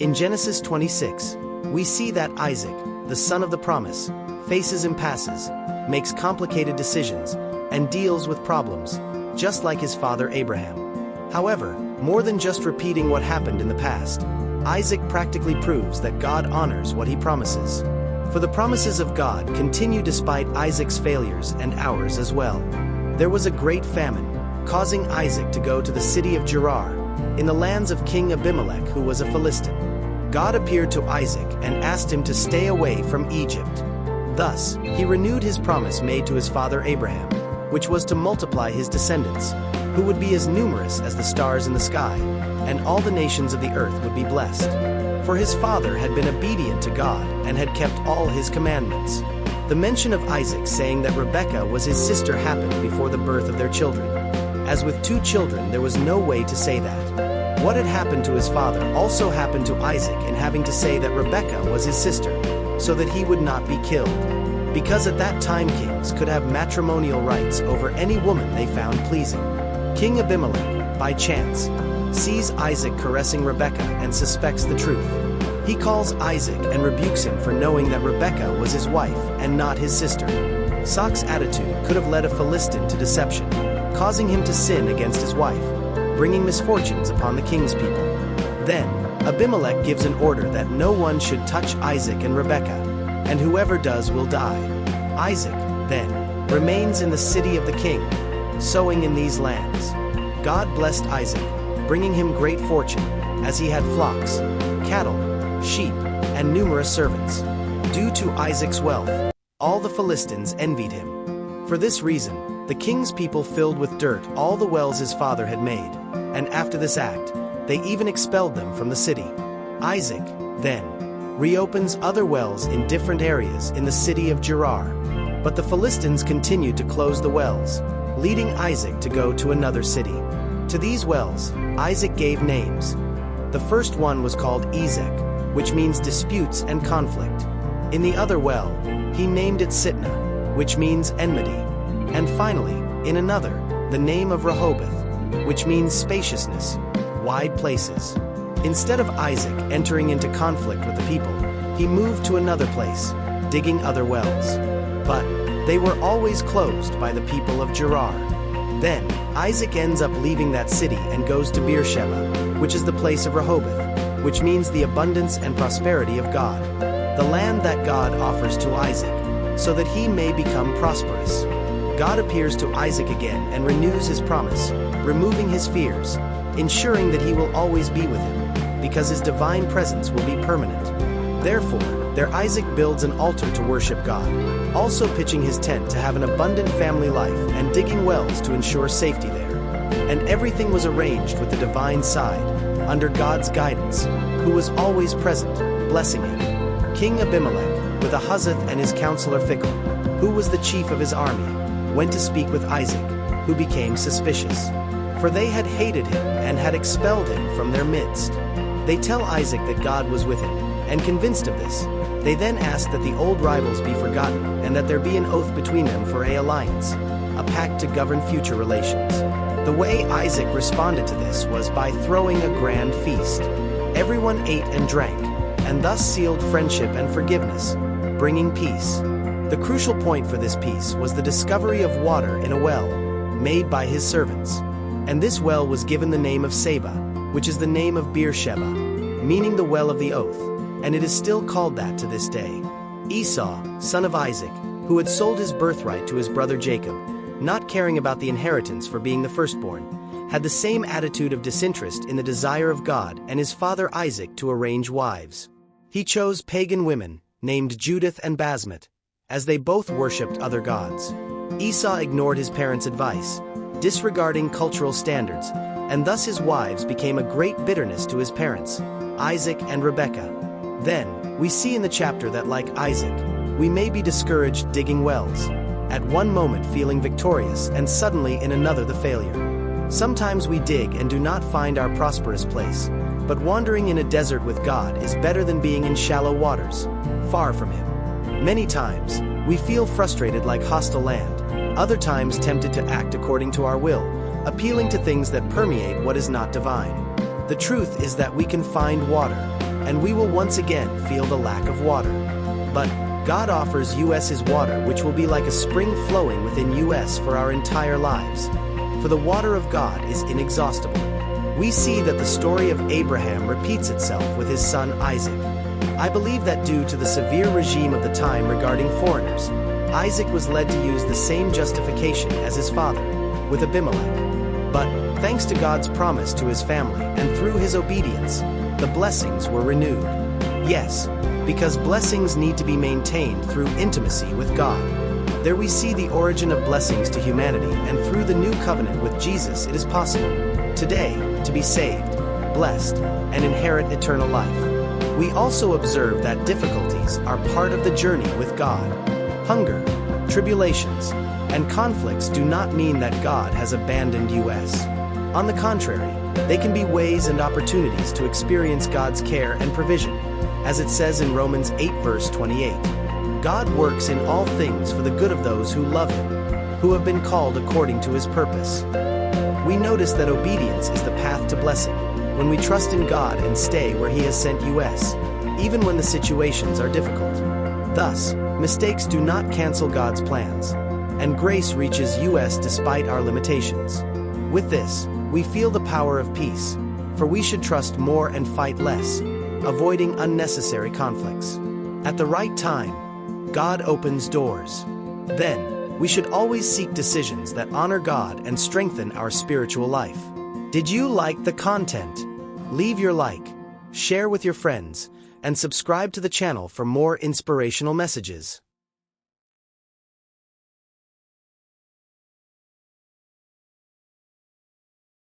In Genesis 26, we see that Isaac, the son of the promise, faces impasses, makes complicated decisions, and deals with problems, just like his father Abraham. However, more than just repeating what happened in the past, Isaac practically proves that God honors what he promises. For the promises of God continue despite Isaac's failures and ours as well. There was a great famine, causing Isaac to go to the city of Gerarah, in the lands of King Abimelech, who was a Philistine. God appeared to Isaac and asked him to stay away from Egypt. Thus, he renewed his promise made to his father Abraham, which was to multiply his descendants, who would be as numerous as the stars in the sky, and all the nations of the earth would be blessed. For his father had been obedient to God and had kept all his commandments. The mention of Isaac saying that Rebekah was his sister happened before the birth of their children. As with 2 children, there was no way to say that. What had happened to his father also happened to Isaac in having to say that Rebekah was his sister, so that he would not be killed. Because at that time kings could have matrimonial rights over any woman they found pleasing. King Abimelech, by chance, sees Isaac caressing Rebekah and suspects the truth. He calls Isaac and rebukes him for knowing that Rebekah was his wife and not his sister. Isaac's attitude could have led a Philistine to deception, causing him to sin against his wife, bringing misfortunes upon the king's people. Then, Abimelech gives an order that no one should touch Isaac and Rebekah, and whoever does will die. Isaac, then, remains in the city of the king, sowing in these lands. God blessed Isaac, bringing him great fortune, as he had flocks, cattle, sheep, and numerous servants. Due to Isaac's wealth, all the Philistines envied him. For this reason, the king's people filled with dirt all the wells his father had made, and after this act, they even expelled them from the city. Isaac, then, reopens other wells in different areas in the city of Gerarah, but the Philistines continued to close the wells, leading Isaac to go to another city. To these wells, Isaac gave names. The first one was called Ezek, which means disputes and conflict. In the other well, he named it Sitnah, which means enmity. And finally, in another, the name of Rehoboth, which means spaciousness, wide places. Instead of Isaac entering into conflict with the people, he moved to another place, digging other wells. But they were always closed by the people of Gerarah. Then, Isaac ends up leaving that city and goes to Beersheba, which is the place of Rehoboth, which means the abundance and prosperity of God, the land that God offers to Isaac, so that he may become prosperous. God appears to Isaac again and renews his promise, removing his fears, ensuring that he will always be with him, because his divine presence will be permanent. Therefore, there Isaac builds an altar to worship God, also pitching his tent to have an abundant family life and digging wells to ensure safety there. And everything was arranged with the divine side, under God's guidance, who was always present, blessing him. King Abimelech, with Ahuzath and his counselor Phicol, who was the chief of his army, went to speak with Isaac, who became suspicious. For they had hated him and had expelled him from their midst. They tell Isaac that God was with him, and convinced of this, they then ask that the old rivals be forgotten and that there be an oath between them for an alliance, a pact to govern future relations. The way Isaac responded to this was by throwing a grand feast. Everyone ate and drank, and thus sealed friendship and forgiveness, bringing peace. The crucial point for this peace was the discovery of water in a well, made by his servants. And this well was given the name of Seba, which is the name of Beersheba, meaning the well of the oath, and it is still called that to this day. Esau, son of Isaac, who had sold his birthright to his brother Jacob, not caring about the inheritance for being the firstborn, had the same attitude of disinterest in the desire of God and his father Isaac to arrange wives. He chose pagan women, named Judith and Basmat, as they both worshipped other gods. Esau ignored his parents' advice, disregarding cultural standards, and thus his wives became a great bitterness to his parents, Isaac and Rebekah. Then, we see in the chapter that like Isaac, we may be discouraged digging wells, at one moment feeling victorious and suddenly in another the failure. Sometimes we dig and do not find our prosperous place, but wandering in a desert with God is better than being in shallow waters, far from Him. Many times, we feel frustrated like hostile land, other times tempted to act according to our will, appealing to things that permeate what is not divine. The truth is that we can find water, and we will once again feel the lack of water. But God offers us His water, which will be like a spring flowing within us for our entire lives. For the water of God is inexhaustible. We see that the story of Abraham repeats itself with his son Isaac. I believe that due to the severe regime of the time regarding foreigners, Isaac was led to use the same justification as his father, with Abimelech. But, thanks to God's promise to his family and through his obedience, the blessings were renewed. Yes, because blessings need to be maintained through intimacy with God. There we see the origin of blessings to humanity, and through the new covenant with Jesus it is possible, today, to be saved, blessed, and inherit eternal life. We also observe that difficulties are part of the journey with God. Hunger, tribulations, and conflicts do not mean that God has abandoned us. On the contrary, they can be ways and opportunities to experience God's care and provision, as it says in Romans 8 verse 28. God works in all things for the good of those who love Him, who have been called according to His purpose. We notice that obedience is the path to blessing, when we trust in God and stay where He has sent us, even when the situations are difficult. Thus, mistakes do not cancel God's plans, and grace reaches us despite our limitations. With this, we feel the power of peace, for we should trust more and fight less, avoiding unnecessary conflicts. At the right time, God opens doors. Then, we should always seek decisions that honor God and strengthen our spiritual life. Did you like the content? Leave your like, share with your friends, and subscribe to the channel for more inspirational messages.